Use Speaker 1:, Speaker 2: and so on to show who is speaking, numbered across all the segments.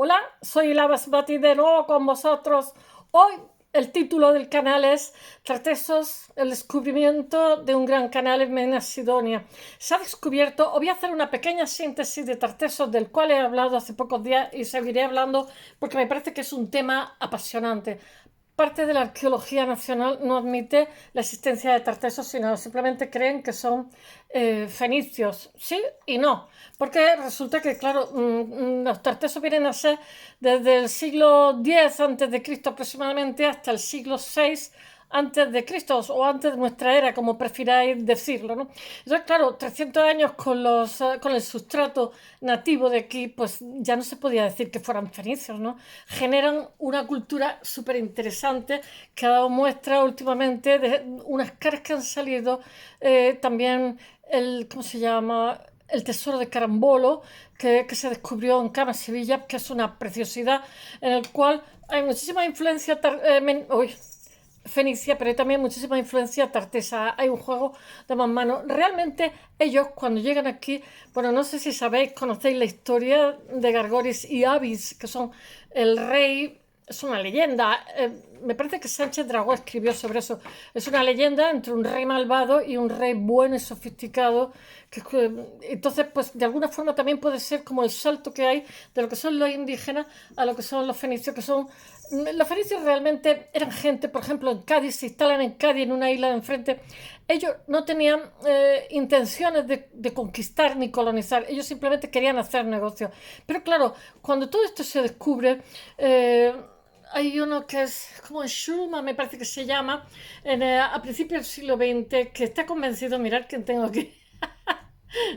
Speaker 1: Hola, soy la Basmati de nuevo con vosotros. Hoy el título del canal es Tartessos, el descubrimiento de un gran canal en Mena Sidonia. Se ha descubierto, os voy a hacer una pequeña síntesis de Tartessos del cual he hablado hace pocos días y seguiré hablando porque me parece que es un tema apasionante. Parte de la arqueología nacional no admite la existencia de tartesos, sino simplemente creen que son fenicios. Sí y no, porque resulta que, claro, los tartesos vienen a ser desde el siglo X antes de Cristo aproximadamente hasta el siglo VI antes de Cristo o antes de nuestra era, como prefiráis decirlo, ¿no? Entonces, claro, 300 años con el sustrato nativo de aquí, pues ya no se podía decir que fueran fenicios, ¿no? Generan una cultura súper interesante que ha dado muestra últimamente de unas caras que han salido, también ¿cómo se llama? El tesoro de Carambolo, que se descubrió en Cama, Sevilla, que es una preciosidad, en el cual hay muchísima influencia fenicia, pero hay también muchísima influencia tartesa. Hay un juego de más manos. Realmente ellos cuando llegan aquí, bueno, no sé si sabéis, conocéis la historia de Gargoris y Avis, que son el rey, es una leyenda. Me parece que Sánchez Dragó escribió sobre eso. Es una leyenda entre un rey malvado y un rey bueno y sofisticado. Entonces, pues de alguna forma también puede ser como el salto que hay de lo que son los indígenas a lo que son los fenicios, que son... Los fenicios realmente eran gente, por ejemplo, en Cádiz, se instalan en Cádiz, en una isla de enfrente. Ellos no tenían intenciones de conquistar ni colonizar, ellos simplemente querían hacer negocios. Pero claro, cuando todo esto se descubre, hay uno que es como Schulman, me parece que se llama, a principios del siglo XX, que está convencido, mirad quién tengo aquí,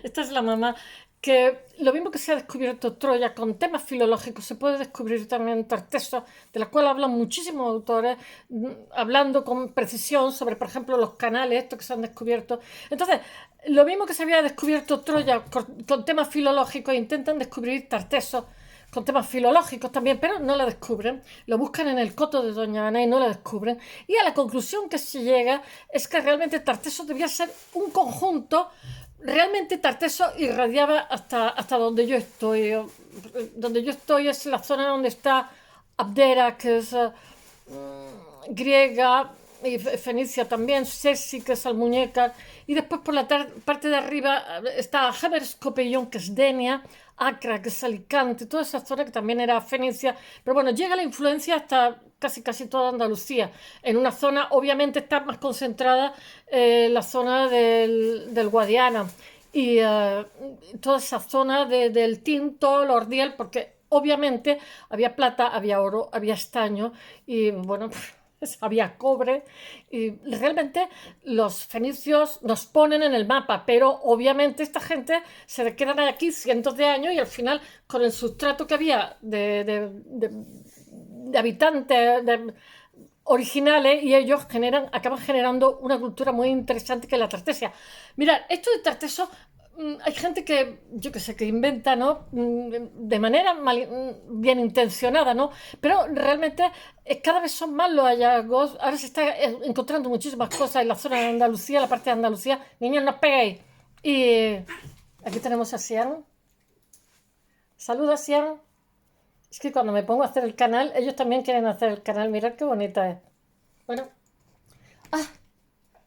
Speaker 1: esta es la mamá, que lo mismo que se ha descubierto Troya con temas filológicos, se puede descubrir también Tartessos, de la cual hablan muchísimos autores, hablando con precisión sobre, por ejemplo, los canales, estos que se han descubierto. Entonces, lo mismo que se había descubierto Troya con temas filológicos, intentan descubrir Tartessos con temas filológicos también, pero no la descubren. Lo buscan en el coto de Doña Ana y no la descubren. Y a la conclusión que se llega es que realmente Tartessos debía ser un conjunto. Realmente Tarteso irradiaba hasta donde yo estoy. Donde yo estoy es la zona donde está Abdera, que es griega, y Fenicia también, Sesi, que es Almuñécar, y después por la parte de arriba está Haberscopellón, que es Denia, Acra, que es Alicante, toda esa zona que también era Fenicia, pero bueno, llega la influencia hasta casi toda Andalucía. En una zona, obviamente, está más concentrada la zona del Guadiana y toda esa zona del Tinto, el Ordiel, porque obviamente había plata, había oro, había estaño y bueno, había cobre y realmente los fenicios nos ponen en el mapa, pero obviamente esta gente se quedan aquí cientos de años y al final con el sustrato que había de habitantes originales y ellos acaban generando una cultura muy interesante que es la tartesia. Mirad, esto de tarteso hay gente que, yo que sé, que inventa, ¿no? De manera bien intencionada, ¿no? Pero realmente cada vez son más los hallazgos. Ahora se está encontrando muchísimas cosas en la zona de Andalucía, la parte de Andalucía. Niños, no os peguéis. Y aquí tenemos a Sian. Saludos, Sian. Es que cuando me pongo a hacer el canal, ellos también quieren hacer el canal. Mirad qué bonita es. Bueno. Ah,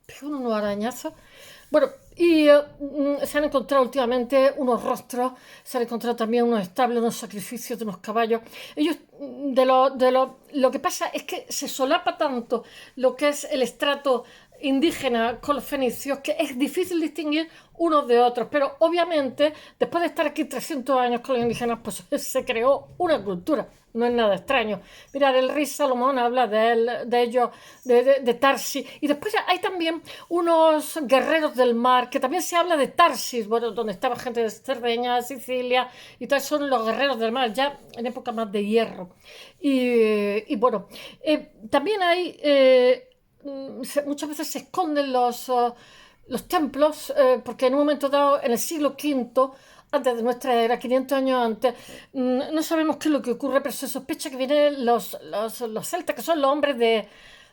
Speaker 1: pego unos arañazos. Bueno, y se han encontrado últimamente unos rostros, se han encontrado también unos establos, unos sacrificios de unos caballos. Ellos, lo que pasa es que se solapa tanto lo que es el estrato indígena con los fenicios que es difícil distinguir unos de otros, pero obviamente después de estar aquí 300 años con los indígenas pues se creó una cultura, no es nada extraño. Mirad, el rey Salomón habla de ellos, de Tarsis, y después hay también unos guerreros del mar, que también se habla de Tarsis, bueno, donde estaba gente de Cerdeña, Sicilia, y tal, son los guerreros del mar, ya en época más de hierro. Y bueno, también hay... muchas veces se esconden los templos, porque en un momento dado, en el siglo V, antes de nuestra era, 500 años antes, no sabemos qué es lo que ocurre, pero se sospecha que vienen los celtas, que son los hombres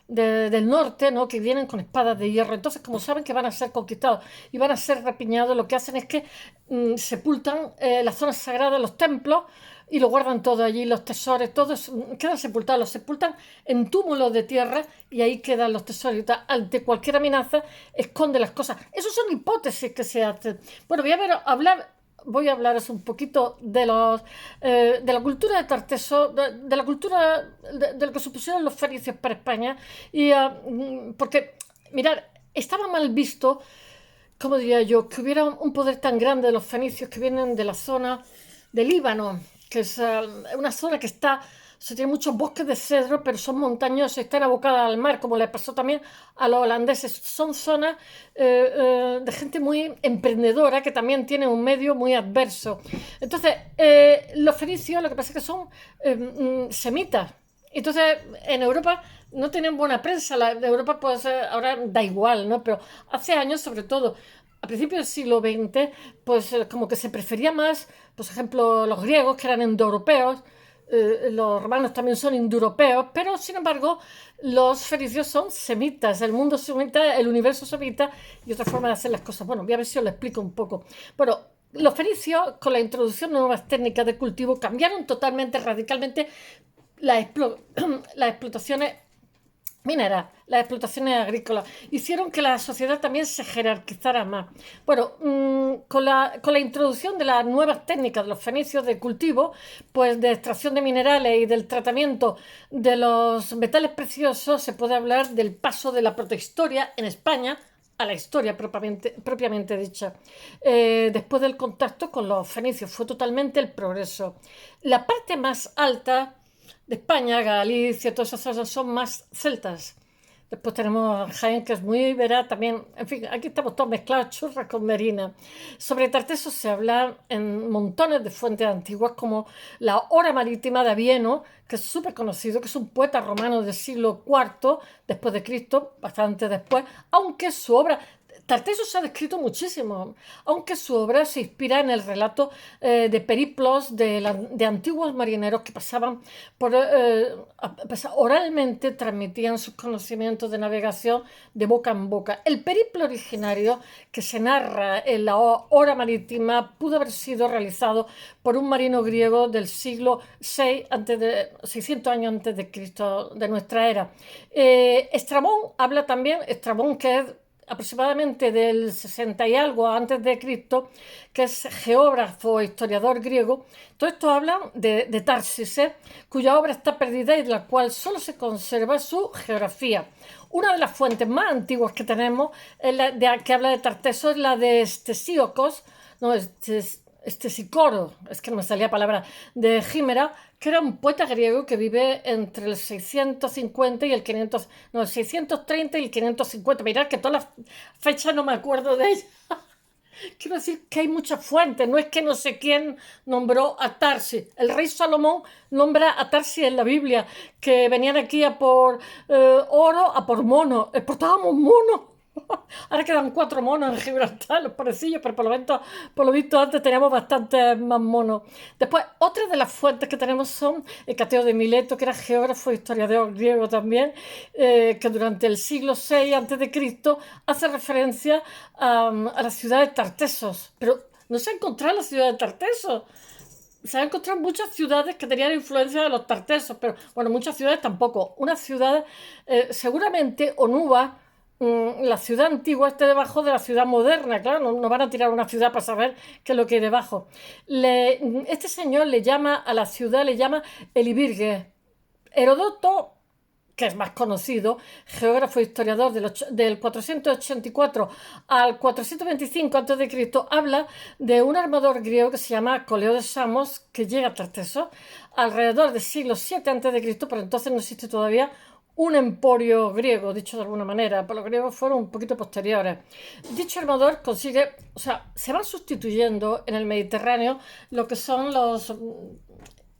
Speaker 1: del norte, ¿no? Que vienen con espadas de hierro. Entonces, como saben que van a ser conquistados y van a ser repiñados, lo que hacen es que sepultan las zonas sagradas, los templos, y lo guardan todo allí, los tesoros, todos quedan sepultados, los sepultan en túmulos de tierra y ahí quedan los tesoros. Y tal. Ante cualquier amenaza, esconde las cosas. Esas son hipótesis que se hacen. Bueno, voy a hablaros un poquito de de la cultura de Tarteso, de la cultura de lo que supusieron los fenicios para España, y porque, mirad, estaba mal visto, como diría yo, que hubiera un poder tan grande de los fenicios que vienen de la zona del Líbano, que es una zona que se tiene muchos bosques de cedro, pero son montañosas, están abocadas al mar, como le pasó también a los holandeses. Son zonas de gente muy emprendedora que también tiene un medio muy adverso. Entonces, los fenicios lo que pasa es que son semitas. Entonces, en Europa no tienen buena prensa. De Europa, pues ahora da igual, ¿no? Pero hace años, sobre todo, a principios del siglo XX, pues como que se prefería más, por ejemplo, los griegos, que eran indoeuropeos, los romanos también son indoeuropeos, pero sin embargo los fenicios son semitas, el mundo semita, el universo semita y otra forma de hacer las cosas. Bueno, voy a ver si os lo explico un poco. Bueno, los fenicios, con la introducción de nuevas técnicas de cultivo, cambiaron totalmente, radicalmente las explotaciones mineras, las explotaciones agrícolas, hicieron que la sociedad también se jerarquizara más. Bueno, con la introducción de las nuevas técnicas de los fenicios de cultivo, pues de extracción de minerales y del tratamiento de los metales preciosos, se puede hablar del paso de la protohistoria en España a la historia propiamente dicha. Después del contacto con los fenicios fue totalmente el progreso. La parte más alta de España, Galicia, todas esas zonas son más celtas. Después tenemos Jaén, que es muy ibera, también, en fin, aquí estamos todos mezclados, churras con merina. Sobre Tarteso se habla en montones de fuentes antiguas, como la Hora Marítima de Avieno, que es súper conocido, que es un poeta romano del siglo IV después de Cristo, bastante después, aunque su obra... Tarteso se ha descrito muchísimo, aunque su obra se inspira en el relato de periplos de antiguos marineros que pasaban oralmente, transmitían sus conocimientos de navegación de boca en boca. El periplo originario que se narra en la Hora Marítima pudo haber sido realizado por un marino griego del siglo VI, 600 años antes de Cristo, de nuestra era. Estrabón habla también, Estrabón, que es aproximadamente del 60 y algo antes de Cristo, que es geógrafo e historiador griego. Todo esto habla de Tarsis, cuya obra está perdida y de la cual solo se conserva su geografía. Una de las fuentes más antiguas que tenemos, que habla de Tarteso, es la de Estesíocos, no, Estesicoro, es que no me salía palabra, de Gímera, que era un poeta griego que vive entre el 650 y el 500, no, el 630 y el 550. Mirad que todas las fechas no me acuerdo de ellas. Quiero decir que hay muchas fuentes, no es que no sé quién nombró a Tarsis. El rey Salomón nombra a Tarsis en la Biblia, que venían aquí a por oro, a por mono. Exportábamos monos. Ahora quedan 4 monos en Gibraltar, los parecillos, pero por lo visto antes teníamos bastantes más monos. Después, otra de las fuentes que tenemos son Hecateo de Mileto, que era geógrafo e historiador griego también, que durante el siglo VI a.C. hace referencia a la ciudad de Tartesos. Pero no se ha encontrado la ciudad de Tartesos. Se han encontrado muchas ciudades que tenían influencia de los tartesos, pero bueno, muchas ciudades tampoco. Una ciudad, seguramente Onuba, la ciudad antigua esté debajo de la ciudad moderna, claro, no van a tirar una ciudad para saber qué es lo que hay debajo. Este señor le llama a la ciudad, le llama Elibirge. Herodoto, que es más conocido, geógrafo e historiador del 484 al 425 a.C., habla de un armador griego que se llama Coleo de Samos, que llega a Tarteso alrededor del siglo VII a.C., pero entonces no existe todavía un emporio griego, dicho de alguna manera, pero los griegos fueron un poquito posteriores. Dicho armador consigue, o sea, se van sustituyendo en el Mediterráneo lo que son los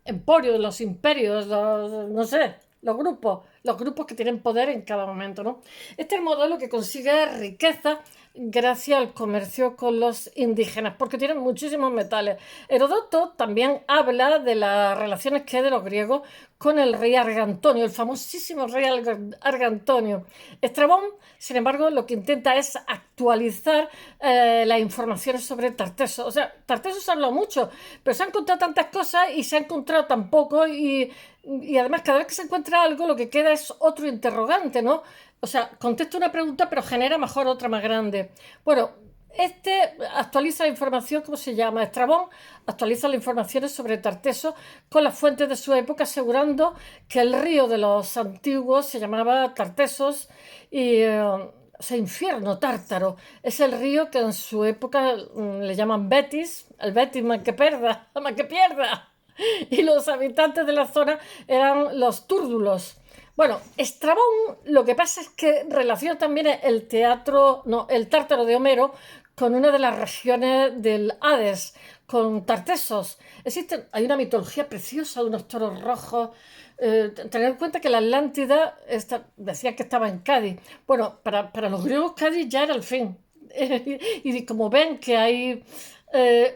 Speaker 1: emporios, los imperios, no sé, los grupos, los grupos que tienen poder en cada momento, ¿no? Este es el modelo que consigue riqueza gracias al comercio con los indígenas, porque tienen muchísimos metales. Heródoto también habla de las relaciones que hay de los griegos con el rey Argantonio, el famosísimo rey Argantonio. Estrabón, sin embargo, lo que intenta es actualizar las informaciones sobre Tarteso. O sea, Tarteso se ha hablado mucho, pero se han encontrado tantas cosas y se ha encontrado tan poco y además cada vez que se encuentra algo lo que queda es otro interrogante, ¿no? O sea, contesta una pregunta pero genera mejor otra más grande. Bueno, este actualiza la información, ¿cómo se llama? Estrabón actualiza las informaciones sobre Tarteso con las fuentes de su época, asegurando que el río de los antiguos se llamaba Tartesos y o sea, infierno tártaro. Es el río que en su época le llaman Betis, el Betis más que perda, más que pierda. Y los habitantes de la zona eran los túrdulos. Bueno, Estrabón lo que pasa es que relaciona también el teatro, no, el Tártaro de Homero con una de las regiones del Hades, con Tartesos. Hay una mitología preciosa de unos toros rojos. Tener en cuenta que la Atlántida decía que estaba en Cádiz. Bueno, para los griegos Cádiz ya era el fin. Y como ven que hay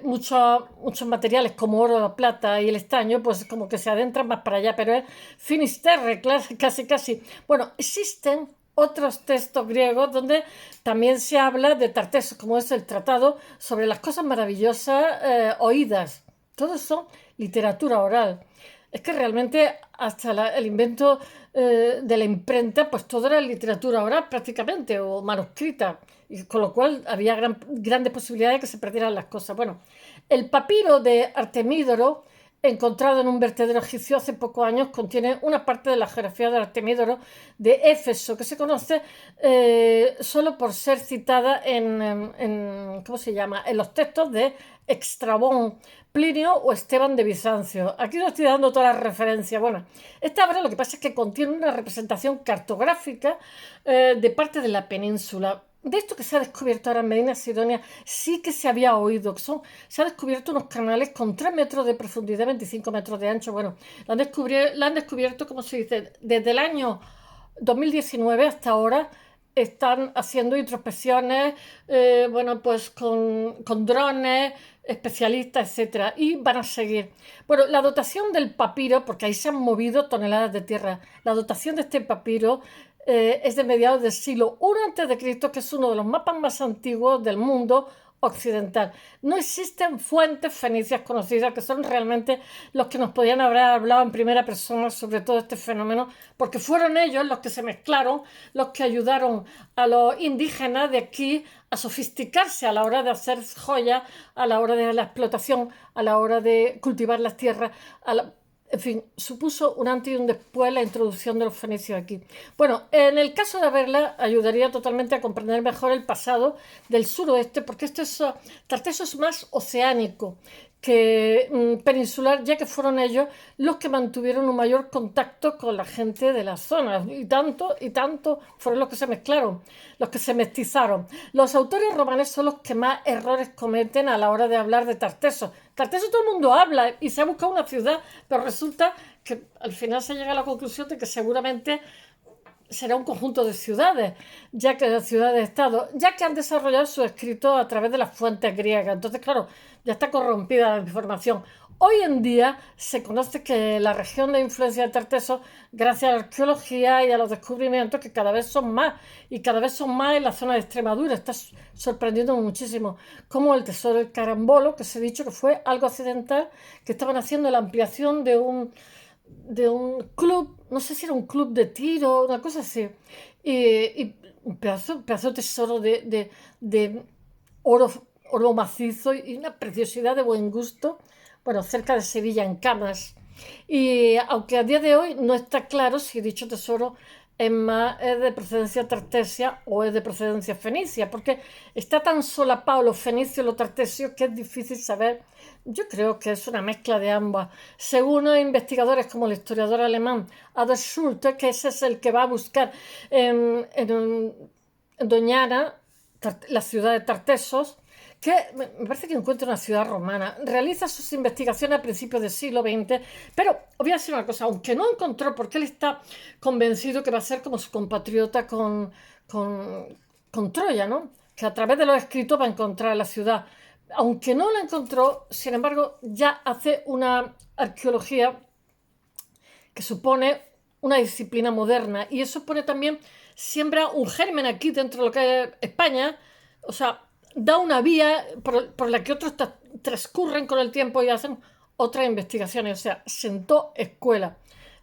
Speaker 1: muchos materiales como oro, la plata y el estaño, pues como que se adentran más para allá, pero es Finisterre, casi, casi. Bueno, existen otros textos griegos donde también se habla de Tartesos, como es el tratado sobre las cosas maravillosas oídas. Todo son literatura oral. Es que realmente hasta el invento de la imprenta, pues todo era literatura oral prácticamente, o manuscrita, y con lo cual había grandes posibilidades de que se perdieran las cosas. Bueno, el papiro de Artemídoro, encontrado en un vertedero egipcio hace pocos años, contiene una parte de la geografía de Artemídoro de Éfeso, que se conoce solo por ser citada ¿cómo se llama?, en los textos de Estrabón, Plinio o Esteban de Bizancio. Aquí no estoy dando todas las referencias. Bueno, esta obra lo que pasa es que contiene una representación cartográfica de parte de la península. De esto que se ha descubierto ahora en Medina Sidonia, sí que se había oído, se han descubierto unos canales con 3 metros de profundidad, 25 metros de ancho. Bueno, la han descubierto, como se dice, desde el año 2019 hasta ahora. Están haciendo introspecciones, bueno, pues con drones, especialistas, etcétera, y van a seguir. Bueno, la dotación del papiro, porque ahí se han movido toneladas de tierra, la dotación de este papiro es de mediados del siglo I a.C., que es uno de los mapas más antiguos del mundo occidental. No existen fuentes fenicias conocidas que son realmente los que nos podían haber hablado en primera persona sobre todo este fenómeno, porque fueron ellos los que se mezclaron, los que ayudaron a los indígenas de aquí a sofisticarse a la hora de hacer joyas, a la hora de la explotación, a la hora de cultivar las tierras, en fin, supuso un antes y un después la introducción de los fenicios aquí. Bueno, en el caso de verla, ayudaría totalmente a comprender mejor el pasado del suroeste, porque Tarteso es más oceánico que peninsular, ya que fueron ellos los que mantuvieron un mayor contacto con la gente de la zona. Y tanto fueron los que se mezclaron, los que se mestizaron. Los autores romanos son los que más errores cometen a la hora de hablar de Tarteso. Tarteso todo el mundo habla y se ha buscado una ciudad, pero resulta que al final se llega a la conclusión de que seguramente será un conjunto de ciudades, ciudades-estado, ya que han desarrollado su escrito a través de las fuentes griegas. Entonces, claro, ya está corrompida la información. Hoy en día se conoce que la región de influencia de Tarteso, gracias a la arqueología y a los descubrimientos, que cada vez son más, y cada vez son más en la zona de Extremadura, está sorprendiendo muchísimo, como el tesoro del Carambolo, que se ha dicho que fue algo accidental, que estaban haciendo la ampliación de un club, no sé si era un club de tiro, una cosa así, y un pedazo de tesoro de oro, oro macizo y una preciosidad de buen gusto, bueno, cerca de Sevilla, en Camas. Y aunque a día de hoy no está claro si dicho tesoro es de procedencia tartesia o es de procedencia fenicia, porque está tan solapado lo fenicio y lo tartesio que es difícil saber. Yo creo que es una mezcla de ambas. Según los investigadores como el historiador alemán Adolf Schulte, que ese es el que va a buscar en Doñana, la ciudad de Tartesos, que me parece que encuentra una ciudad romana. Realiza sus investigaciones a principios del siglo XX, pero os voy a decir una cosa, aunque no encontró, porque él está convencido que va a ser como su compatriota con, con Troya, ¿no? Que a través de los escritos va a encontrar la ciudad. Aunque no la encontró, sin embargo, ya hace una arqueología que supone una disciplina moderna y eso pone también, siembra un germen aquí dentro de lo que es España, o sea, da una vía por la que otros transcurren con el tiempo y hacen otras investigaciones, o sea, sentó escuela.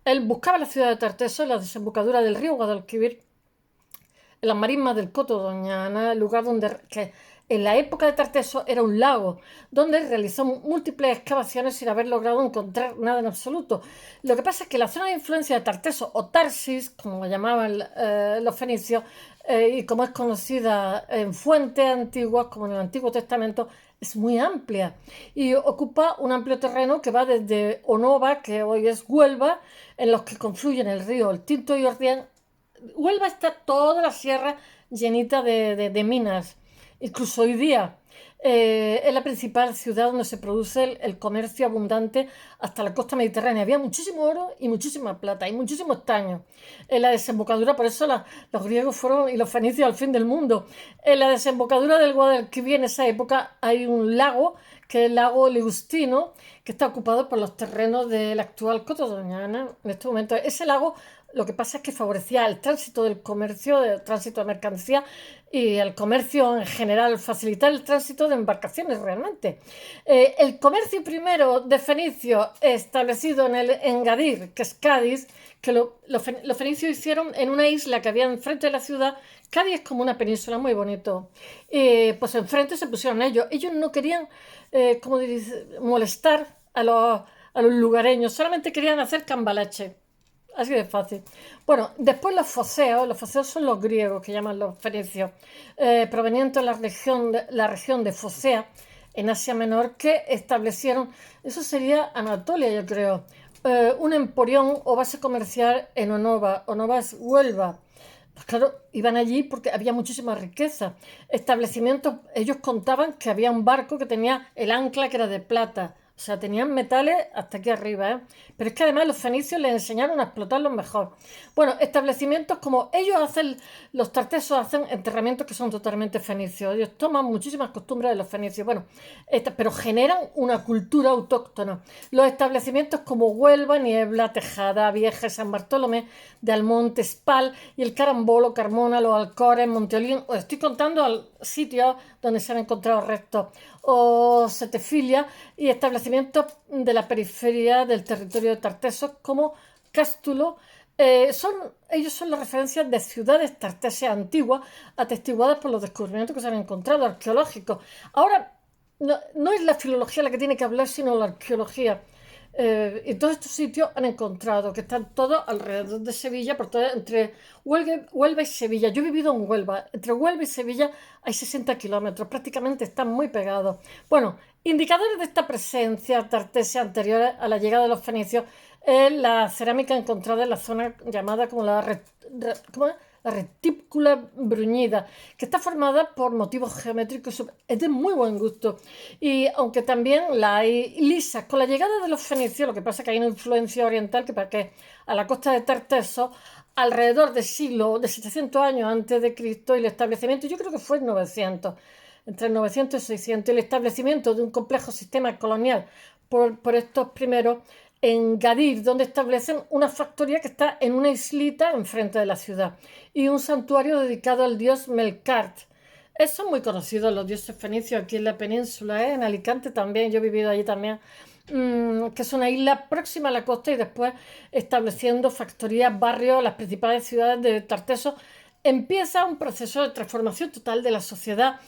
Speaker 1: Él buscaba la ciudad de Tarteso en la desembocadura del río Guadalquivir, en las marismas del Coto Doñana, el lugar donde que en la época de Tarteso era un lago, donde realizó múltiples excavaciones sin haber logrado encontrar nada en absoluto. Lo que pasa es que la zona de influencia de Tarteso, o Tarsis, como llamaban los fenicios, y como es conocida en fuentes antiguas, como en el Antiguo Testamento, es muy amplia y ocupa un amplio terreno que va desde Onova, que hoy es Huelva, en los que confluyen el río El Tinto y Ordián. Huelva está toda la sierra llenita de minas. Incluso hoy día es la principal ciudad donde se produce el comercio abundante hasta la costa mediterránea. Había muchísimo oro y muchísima plata y muchísimo estaño. En la desembocadura, por eso los griegos fueron y los fenicios al fin del mundo. En la desembocadura del Guadalquivir en esa época hay un lago, que es el lago Ligustino, que está ocupado por los terrenos del actual Coto Doñana. En este momento, ese lago lo que pasa es que favorecía el tránsito del comercio, el tránsito de mercancías y el comercio en general, facilitar el tránsito de embarcaciones realmente. El comercio primero de fenicios establecido en Gadir, que es Cádiz, que los fenicios hicieron en una isla que había enfrente de la ciudad. Cádiz es como una península muy bonito. Pues enfrente se pusieron ellos. Ellos no querían como molestar a los lugareños, solamente querían hacer cambalache. Así de fácil. Bueno, después los foceos son los griegos que llaman los fenicios, provenientes de la región de Focea, en Asia Menor, que establecieron, eso sería Anatolia, yo creo, un emporión o base comercial en Onova. Onova es Huelva. Pues claro, iban allí porque había muchísima riqueza. Establecimientos, ellos contaban que había un barco que tenía el ancla que era de plata. O sea, tenían metales hasta aquí arriba, ¿eh? Pero es que además los fenicios les enseñaron a explotarlos mejor. Bueno, establecimientos como ellos hacen, los tartesos hacen enterramientos que son totalmente fenicios. Ellos toman muchísimas costumbres de los fenicios. Bueno, pero generan una cultura autóctona. Los establecimientos como Huelva, Niebla, Tejada, Vieja, San Bartolomé, de Almonte, Spal y el Carambolo, Carmona, Los Alcores, Monteolín. Os estoy contando sitios donde se han encontrado restos, o Setefilia, y establecimientos de la periferia del territorio de Tartesos como Cástulo. Ellos son las referencias de ciudades tartesias antiguas atestiguadas por los descubrimientos que se han encontrado arqueológicos. Ahora, no es la filología la que tiene que hablar, sino la arqueología. Y todos estos sitios han encontrado que están todos alrededor de Sevilla, entre Huelva y Sevilla. Yo he vivido en Huelva. Entre Huelva y Sevilla hay 60 kilómetros, prácticamente están muy pegados. Bueno, indicadores de esta presencia tartesia anterior a la llegada de los fenicios es la cerámica encontrada en la zona llamada como ¿cómo es? La retícula bruñida, que está formada por motivos geométricos, es de muy buen gusto. Y aunque también la hay lisas, con la llegada de los fenicios, lo que pasa es que hay una influencia oriental que a la costa de Tarteso, alrededor del siglo de 700 años antes de Cristo, y el establecimiento, yo creo que fue en 900, entre el 900 y 600, el establecimiento de un complejo sistema colonial por estos primeros en Gadir, donde establecen una factoría que está en una islita enfrente de la ciudad y un santuario dedicado al dios Melkart. Son muy conocidos los dioses fenicios aquí en la península, en Alicante también, yo he vivido allí también, que es una isla próxima a la costa y después estableciendo factorías, barrios, las principales ciudades de Tarteso. Empieza un proceso de transformación total de la sociedad,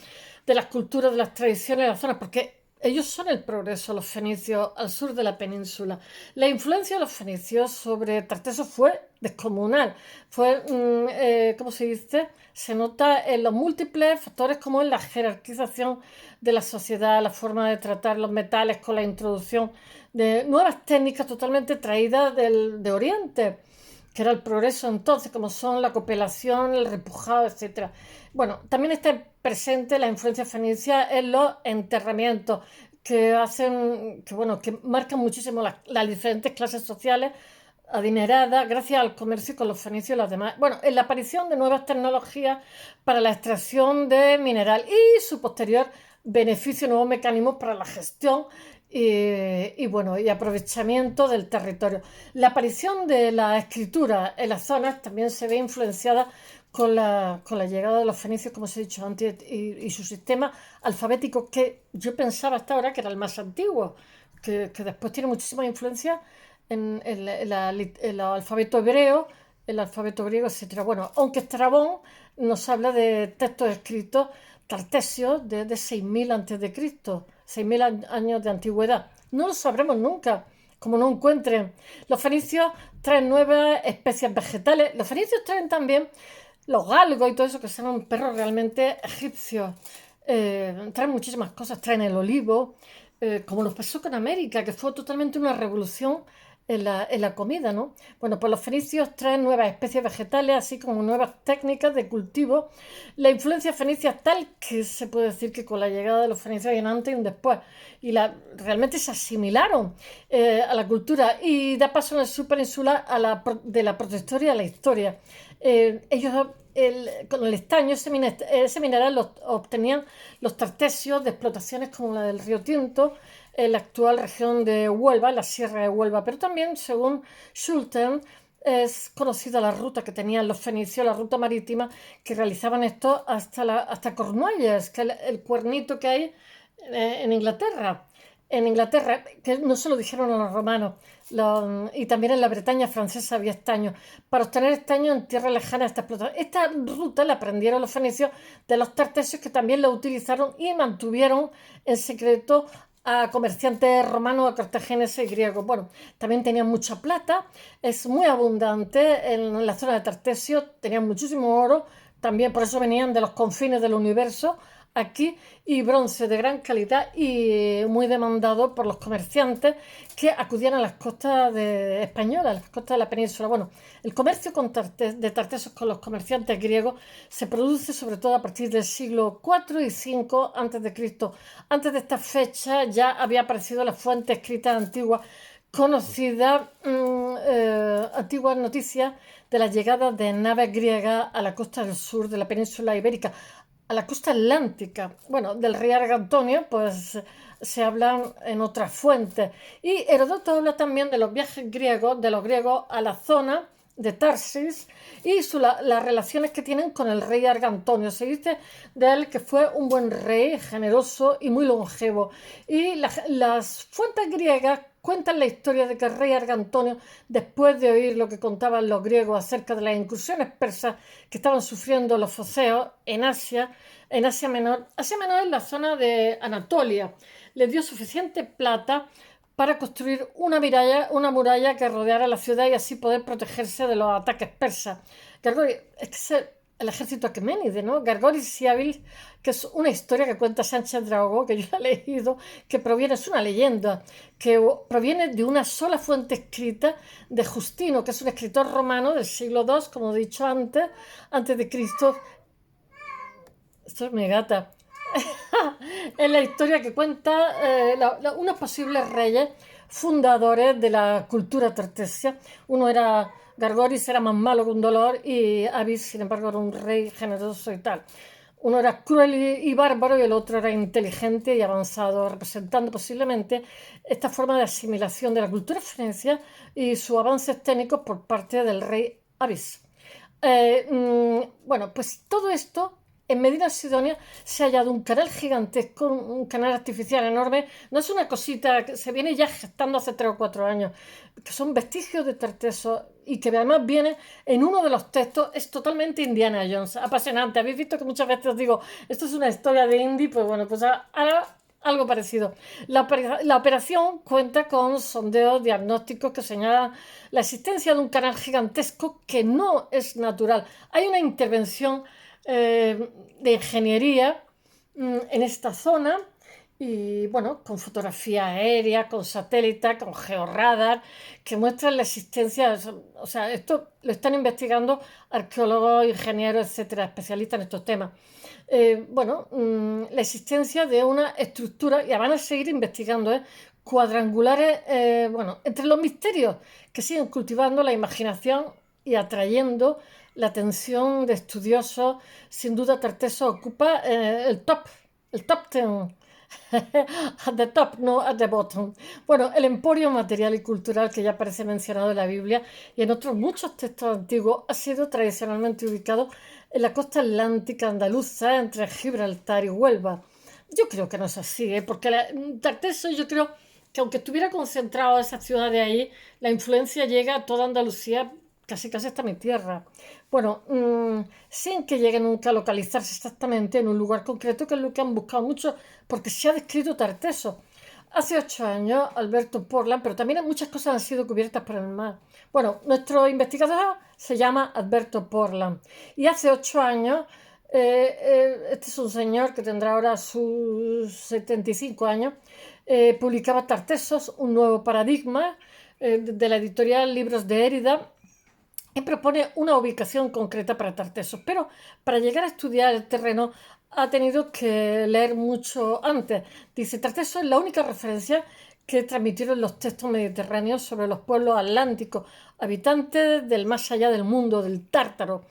Speaker 1: de las culturas, de las tradiciones de la zona, porque ellos son el progreso, los fenicios, al sur de la península. La influencia de los fenicios sobre Tarteso fue descomunal. ¿Cómo se dice? Se nota en los múltiples factores como en la jerarquización de la sociedad, la forma de tratar los metales con la introducción de nuevas técnicas totalmente traídas de Oriente, que era el progreso entonces, como son la cooperación, el repujado, etc. Bueno, también está presente la influencia fenicia en los enterramientos, que hacen, que bueno, que marcan muchísimo las diferentes clases sociales adineradas gracias al comercio con los fenicios y los demás. Bueno, en la aparición de nuevas tecnologías para la extracción de mineral y su posterior beneficio, nuevos mecanismos para la gestión bueno, y aprovechamiento del territorio. La aparición de la escritura en las zonas también se ve influenciada con la llegada de los fenicios, como os he dicho antes, y su sistema alfabético, que yo pensaba hasta ahora que era el más antiguo, que después tiene muchísima influencia el alfabeto hebreo, el alfabeto griego, etcétera. Bueno, aunque Estrabón nos habla de textos escritos tartesios de 6.000 a.C., 6.000 años de antigüedad. No lo sabremos nunca, como no encuentren. Los fenicios traen nuevas especies vegetales. Los fenicios traen también los galgos y todo eso, que son perros realmente egipcios. Traen muchísimas cosas. Traen el olivo, como nos pasó con América, que fue totalmente una revolución en la comida, ¿no? Bueno, pues los fenicios traen nuevas especies vegetales, así como nuevas técnicas de cultivo. La influencia fenicia es tal que se puede decir que con la llegada de los fenicios hay un antes y un después. Y realmente se asimilaron a la cultura y da paso en el superinsula de la prehistoria a la historia. Ellos con el estaño, ese mineral lo obtenían los tartesios de explotaciones como la del Río Tinto, en la actual región de Huelva, la Sierra de Huelva, pero también, según Schulten, es conocida la ruta que tenían los fenicios, la ruta marítima, que realizaban esto hasta Cornualles, que es el cuernito que hay en Inglaterra. En Inglaterra, que no se lo dijeron a los romanos, y también en la Bretaña francesa había estaño. Para obtener estaño en tierras lejanas esta ruta la aprendieron los fenicios de los tartesios, que también la utilizaron y mantuvieron en secreto a comerciantes romanos, a cartagineses y griegos. Bueno, también tenían mucha plata, es muy abundante en la zona de Tartesio, tenían muchísimo oro, también por eso venían de los confines del universo aquí, y bronce de gran calidad y muy demandado por los comerciantes que acudían a las costas españolas, a las costas de la península. Bueno, el comercio de Tartesos con los comerciantes griegos se produce sobre todo a partir del siglo IV y V a.C. Antes de esta fecha ya había aparecido la fuente escrita antigua conocida, antiguas noticias de la llegada de naves griegas a la costa del sur de la península ibérica, a la costa atlántica. Bueno, del rey Argantonio, pues se hablan en otras fuentes. Y Heródoto habla también de los viajes griegos, de los griegos a la zona de Tarsis y las relaciones que tienen con el rey Argantonio. Se dice de él que fue un buen rey, generoso y muy longevo. Y las fuentes griegas cuentan la historia de que el rey Argantonio, después de oír lo que contaban los griegos acerca de las incursiones persas que estaban sufriendo los foceos en Asia Menor, Asia Menor es la zona de Anatolia, le dio suficiente plata para construir una muralla que rodeara la ciudad y así poder protegerse de los ataques persas. Gargoris, es que es el ejército aqueménide, ¿no? Gargoris y Abil, que es una historia que cuenta Sánchez Dragó, que yo la he leído, que es una leyenda, que proviene de una sola fuente escrita de Justino, que es un escritor romano del siglo II, como he dicho antes de Cristo. Esto es mi gata. Es la historia que cuenta unos posibles reyes fundadores de la cultura tartesia. Gargoris era más malo que un dolor y Avis, sin embargo, era un rey generoso y tal. Uno era cruel y bárbaro y el otro era inteligente y avanzado, representando posiblemente esta forma de asimilación de la cultura fenecia y sus avances técnicos por parte del rey Avis. Bueno, pues todo esto en Medina Sidonia se ha hallado un canal gigantesco, un canal artificial enorme. No es una cosita que se viene ya gestando hace 3 o 4 años, que son vestigios de Tarteso y que además viene en uno de los textos. Es totalmente Indiana Jones, apasionante. Habéis visto que muchas veces os digo, esto es una historia de indie, pues bueno, pues ahora algo parecido. La operación cuenta con sondeos diagnósticos que señalan la existencia de un canal gigantesco que no es natural. Hay una intervención de ingeniería en esta zona y bueno, con fotografía aérea, con satélite, con georradar, que muestran la existencia, o sea, esto lo están investigando arqueólogos, ingenieros, etcétera, especialistas en estos temas. la existencia de una estructura, y van a seguir investigando, cuadrangulares, entre los misterios que siguen cultivando la imaginación y atrayendo la atención de estudiosos. Sin duda, Tartessos ocupa el top ten. At the top, no at the bottom. Bueno, el emporio material y cultural que ya aparece mencionado en la Biblia y en otros muchos textos antiguos ha sido tradicionalmente ubicado en la costa atlántica andaluza entre Gibraltar y Huelva. Yo creo que no es así, porque Tartessos, yo creo que aunque estuviera concentrado esa ciudad de ahí, la influencia llega a toda Andalucía, casi casi hasta mi tierra. Bueno, sin que llegue nunca a localizarse exactamente en un lugar concreto, que es lo que han buscado mucho, porque se ha descrito Tartesos. Hace 8 años, Alberto Portland, pero también muchas cosas han sido cubiertas por el mar. Bueno, nuestro investigador se llama Alberto Portland y hace 8 años, este es un señor que tendrá ahora sus 75 años, publicaba Tartessos, un nuevo paradigma, de la editorial Libros de Érida, y propone una ubicación concreta para Tartessos. Pero para llegar a estudiar el terreno ha tenido que leer mucho antes. Dice, Tartessos es la única referencia que transmitieron los textos mediterráneos sobre los pueblos atlánticos, habitantes del más allá del mundo, del Tártaro,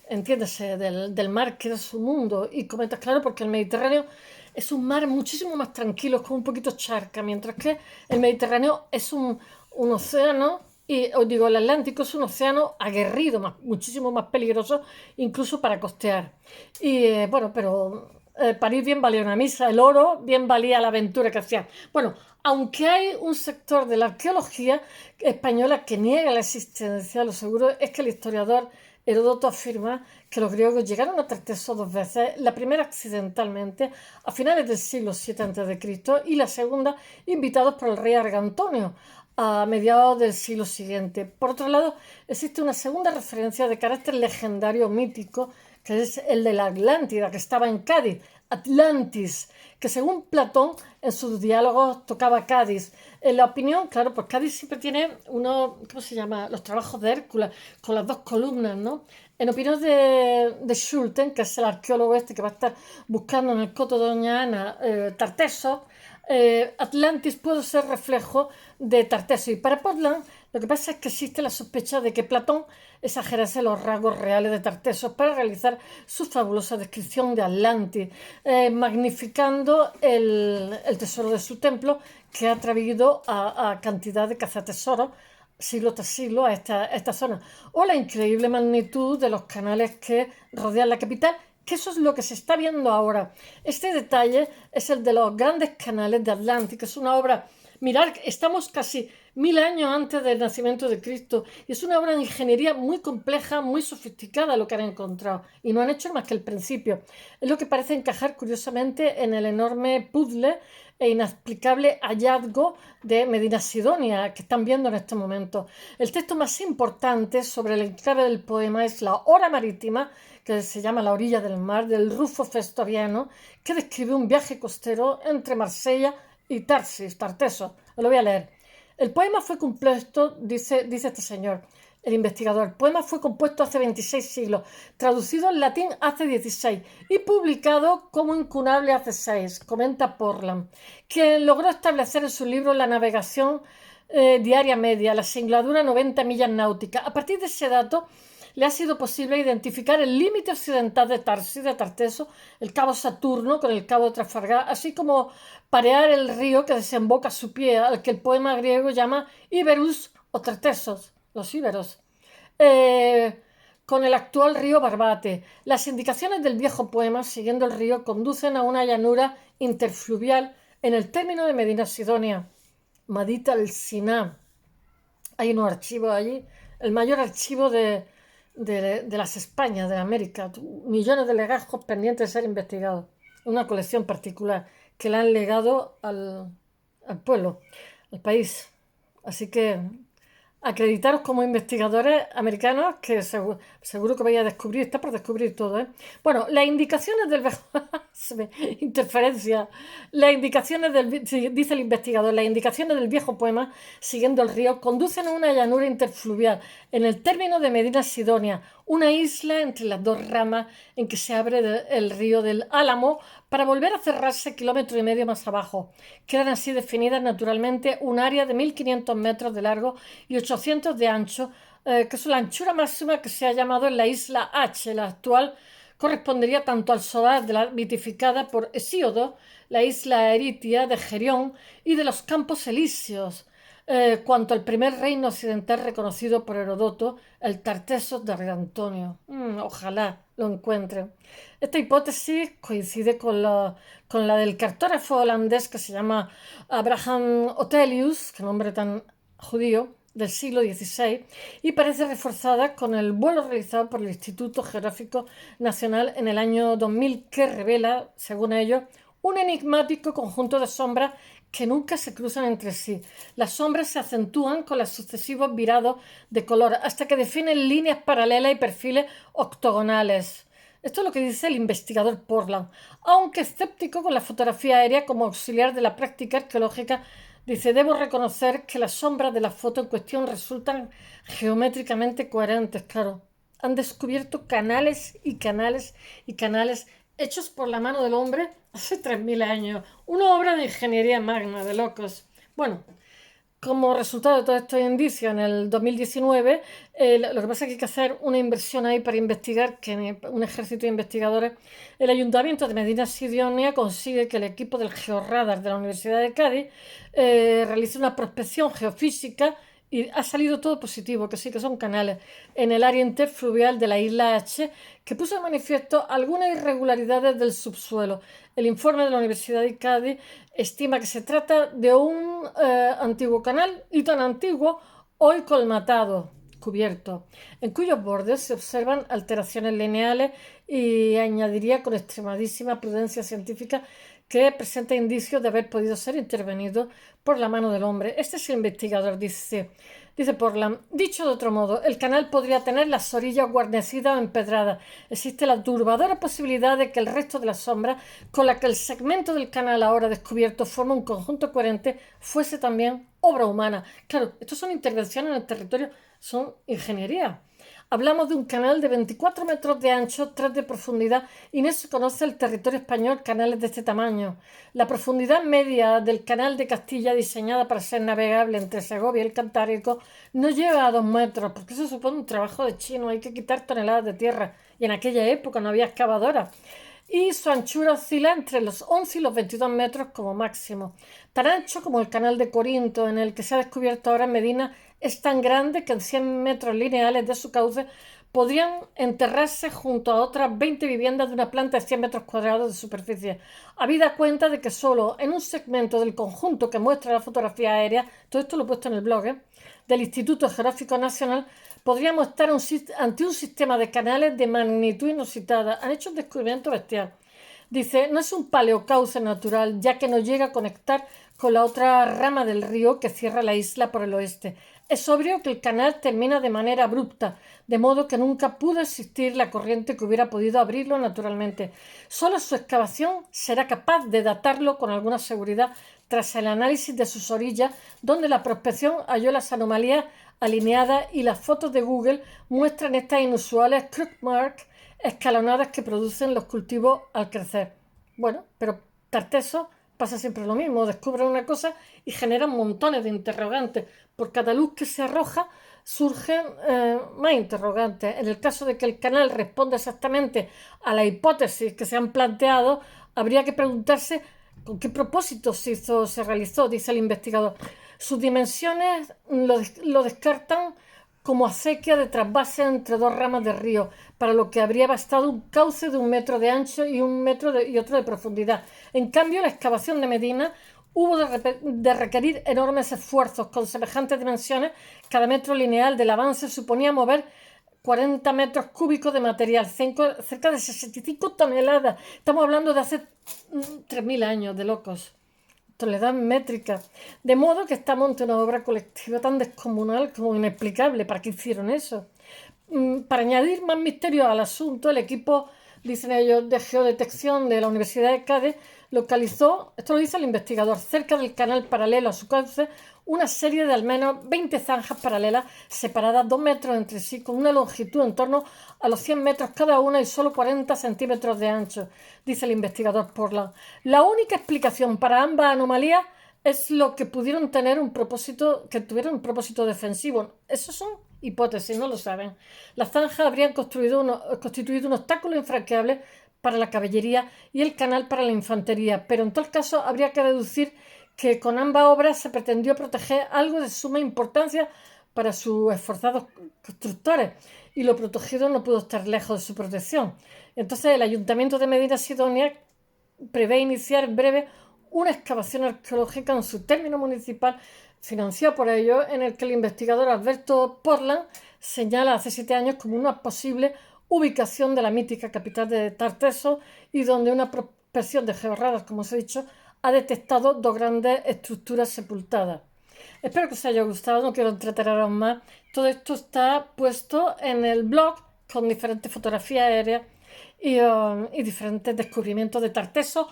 Speaker 1: entiéndese, del mar que es su mundo. Y comentas, claro, porque el Mediterráneo es un mar muchísimo más tranquilo, es como un poquito charca, mientras que el Mediterráneo es un océano, y os digo, el Atlántico es un océano aguerrido, muchísimo más peligroso, incluso para costear. Y pero para ir bien valía una misa, el oro bien valía la aventura que hacían. Bueno, aunque hay un sector de la arqueología española que niega la existencia, lo seguro es que el historiador Heródoto afirma que los griegos llegaron a Tartessos 2 veces, la primera accidentalmente a finales del siglo VII a.C. y la segunda invitados por el rey Argantonio a mediados del siglo siguiente. Por otro lado, existe una segunda referencia de carácter legendario mítico, que es el de la Atlántida, que estaba en Cádiz, Atlantis, que según Platón en sus diálogos tocaba Cádiz. En la opinión, claro, pues Cádiz siempre tiene ¿cómo se llama? Los trabajos de Hércules, con las dos columnas, ¿no? En opinión de Schulten, que es el arqueólogo este que va a estar buscando en el Coto de Doña Ana Tartessos, Atlantis puede ser reflejo de Tartessos. Y para Portland, lo que pasa es que existe la sospecha de que Platón exagerase los rasgos reales de Tartessos para realizar su fabulosa descripción de Atlantis, magnificando el tesoro de su templo, que ha traído a cantidad de cazatesoros siglo tras siglo a esta zona, o la increíble magnitud de los canales que rodean la capital, que eso es lo que se está viendo ahora. Este detalle es el de los grandes canales de Atlántico. Es una obra, mirad, estamos casi 1000 años antes del nacimiento de Cristo, y es una obra de ingeniería muy compleja, muy sofisticada lo que han encontrado, y no han hecho más que el principio. Es lo que parece encajar curiosamente en el enorme puzzle e inexplicable hallazgo de Medina Sidonia que están viendo en este momento. El texto más importante sobre el enclave del poema es la Hora Marítima, que se llama La orilla del mar, del Rufo Festoriano, que describe un viaje costero entre Marsella y Tartessos. Lo voy a leer. El poema fue compuesto, dice este señor, el investigador, el poema fue compuesto hace 26 siglos, traducido en latín hace 16 y publicado como incunable hace 6, comenta Portland, quien logró establecer en su libro La navegación diaria media, la singladura 90 millas náuticas. A partir de ese dato, le ha sido posible identificar el límite occidental de Tartessos, el cabo Saturno con el cabo de Trafalgar, así como parear el río que desemboca a su pie, al que el poema griego llama Iberus o Tartessos, los íberos, con el actual río Barbate. Las indicaciones del viejo poema, siguiendo el río, conducen a una llanura interfluvial en el término de Medina Sidonia, Madita el Siná. Hay unos archivos allí, el mayor archivo de las Españas, de América, millones de legajos pendientes de ser investigados. Una colección particular que le han legado al pueblo, al país. Así que acreditaros como investigadores americanos, que seguro que vais a descubrir, está por descubrir todo, ¿eh? Bueno, las indicaciones del interferencia, las indicaciones dice el investigador, las indicaciones del viejo poema, siguiendo el río, conducen a una llanura interfluvial en el término de Medina Sidonia, una isla entre las dos ramas en que se abre el río del Álamo para volver a cerrarse kilómetro y medio más abajo. Quedan así definidas naturalmente un área de 1.500 metros de largo y 800 de ancho, que es la anchura máxima que se ha llamado en la isla H. La actual correspondería tanto al solar de la mitificada por Hesíodo, la isla Eritia de Gerión y de los Campos Elíseos, cuanto al primer reino occidental reconocido por Herodoto, el Tartessos de Rey Antonio. Ojalá lo encuentren. Esta hipótesis coincide con la del cartógrafo holandés que se llama Abraham Ortelius, que nombre tan judío, del siglo XVI, y parece reforzada con el vuelo realizado por el Instituto Geográfico Nacional en el año 2000, que revela, según ellos, un enigmático conjunto de sombras que nunca se cruzan entre sí. Las sombras se acentúan con los sucesivos virados de color hasta que definen líneas paralelas y perfiles octogonales. Esto es lo que dice el investigador Portland. Aunque escéptico con la fotografía aérea como auxiliar de la práctica arqueológica, dice: debo reconocer que las sombras de la foto en cuestión resultan geométricamente coherentes. Claro, han descubierto canales y canales y canales hechos por la mano del hombre hace 3.000 años. Una obra de ingeniería magna, de locos. Bueno, como resultado de todos estos indicios, en el 2019, lo que pasa es que hay que hacer una inversión ahí para investigar, que un ejército de investigadores, el Ayuntamiento de Medina Sidonia consigue que el equipo del Georradar de la Universidad de Cádiz realice una prospección geofísica y ha salido todo positivo, que sí, que son canales en el área interfluvial de la isla H, que puso de manifiesto algunas irregularidades del subsuelo. El informe de la Universidad de Cádiz estima que se trata de un antiguo canal, y tan antiguo, hoy colmatado, cubierto, en cuyos bordes se observan alteraciones lineales, y añadiría con extremadísima prudencia científica que presenta indicios de haber podido ser intervenido por la mano del hombre. Este es el investigador, dice Portland. Dicho de otro modo, el canal podría tener las orillas guarnecidas o empedradas. Existe la turbadora posibilidad de que el resto de la sombra, con la que el segmento del canal ahora descubierto forma un conjunto coherente, fuese también obra humana. Claro, estos son intervenciones en el territorio, son ingeniería. Hablamos de un canal de 24 metros de ancho, 3 de profundidad, y no se conoce el territorio español canales de este tamaño. La profundidad media del canal de Castilla, diseñada para ser navegable entre Segovia y el Cantábrico, no llega a 2 metros, porque eso supone un trabajo de chino, hay que quitar toneladas de tierra, y en aquella época no había excavadoras. Y su anchura oscila entre los 11 y los 22 metros como máximo. Tan ancho como el canal de Corinto, en el que se ha descubierto ahora en Medina, es tan grande que en 100 metros lineales de su cauce podrían enterrarse junto a otras 20 viviendas de una planta de 100 metros cuadrados de superficie. Habida cuenta de que solo en un segmento del conjunto que muestra la fotografía aérea, todo esto lo he puesto en el blog, del Instituto Geográfico Nacional, podríamos estar ante un sistema de canales de magnitud inusitada. Han hecho un descubrimiento bestial. Dice: no es un paleocauce natural, ya que no llega a conectar con la otra rama del río que cierra la isla por el oeste. Es obvio que el canal termina de manera abrupta, de modo que nunca pudo existir la corriente que hubiera podido abrirlo naturalmente. Solo su excavación será capaz de datarlo con alguna seguridad tras el análisis de sus orillas, donde la prospección halló las anomalías alineadas, y las fotos de Google muestran estas inusuales crook marks escalonadas que producen los cultivos al crecer. Bueno, pero Tartessos pasa siempre lo mismo, descubren una cosa y generan montones de interrogantes. Por cada luz que se arroja surgen más interrogantes. En el caso de que el canal responda exactamente a la hipótesis que se han planteado, habría que preguntarse con qué propósito se realizó, dice el investigador. Sus dimensiones lo descartan como acequia de trasvase entre dos ramas de río, para lo que habría bastado un cauce de 1 metro de ancho y 1 metro y otro de profundidad. En cambio, la excavación de Medina hubo de requerir enormes esfuerzos. Con semejantes dimensiones, cada metro lineal del avance suponía mover 40 metros cúbicos de material, cerca de 65 toneladas. Estamos hablando de hace 3.000 años, de locos. Tonelada métrica. De modo que estamos ante una obra colectiva tan descomunal como inexplicable. ¿Para qué hicieron eso? Para añadir más misterio al asunto, el equipo dicen ellos, de geodetección de la Universidad de Cádiz, localizó, esto lo dice el investigador, cerca del canal paralelo a su cauce, una serie de al menos 20 zanjas paralelas separadas 2 metros entre sí, con una longitud en torno a los 100 metros cada una y solo 40 centímetros de ancho, dice el investigador Portland. La única explicación para ambas anomalías es lo que pudieron tener que tuvieron un propósito defensivo. Eso son hipótesis, no lo saben. Las zanjas habrían constituido un obstáculo infranqueable para la caballería y el canal para la infantería, pero en todo caso habría que deducir que con ambas obras se pretendió proteger algo de suma importancia para sus esforzados constructores, y lo protegido no pudo estar lejos de su protección. Entonces el Ayuntamiento de Medina Sidonia prevé iniciar en breve una excavación arqueológica en su término municipal, financiado por ellos, en el que el investigador Alberto Portland señala hace 7 años como una posible ubicación de la mítica capital de Tarteso, y donde una prospección de georradar, como os he dicho, ha detectado 2 grandes estructuras sepultadas. Espero que os haya gustado, no quiero entreteneros más. Todo esto está puesto en el blog con diferentes fotografías aéreas y diferentes descubrimientos de Tarteso.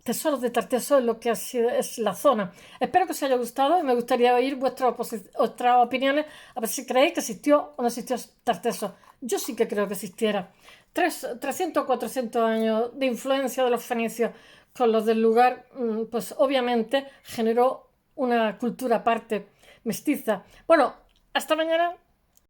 Speaker 1: Tesoros de Tarteso es lo que es la zona. Espero que os haya gustado y me gustaría oír vuestras opiniones, a ver si creéis que existió o no existió Tarteso. Yo sí que creo que existiera. 300 o 400 años de influencia de los fenicios con los del lugar, pues obviamente generó una cultura aparte, mestiza. Bueno, hasta mañana.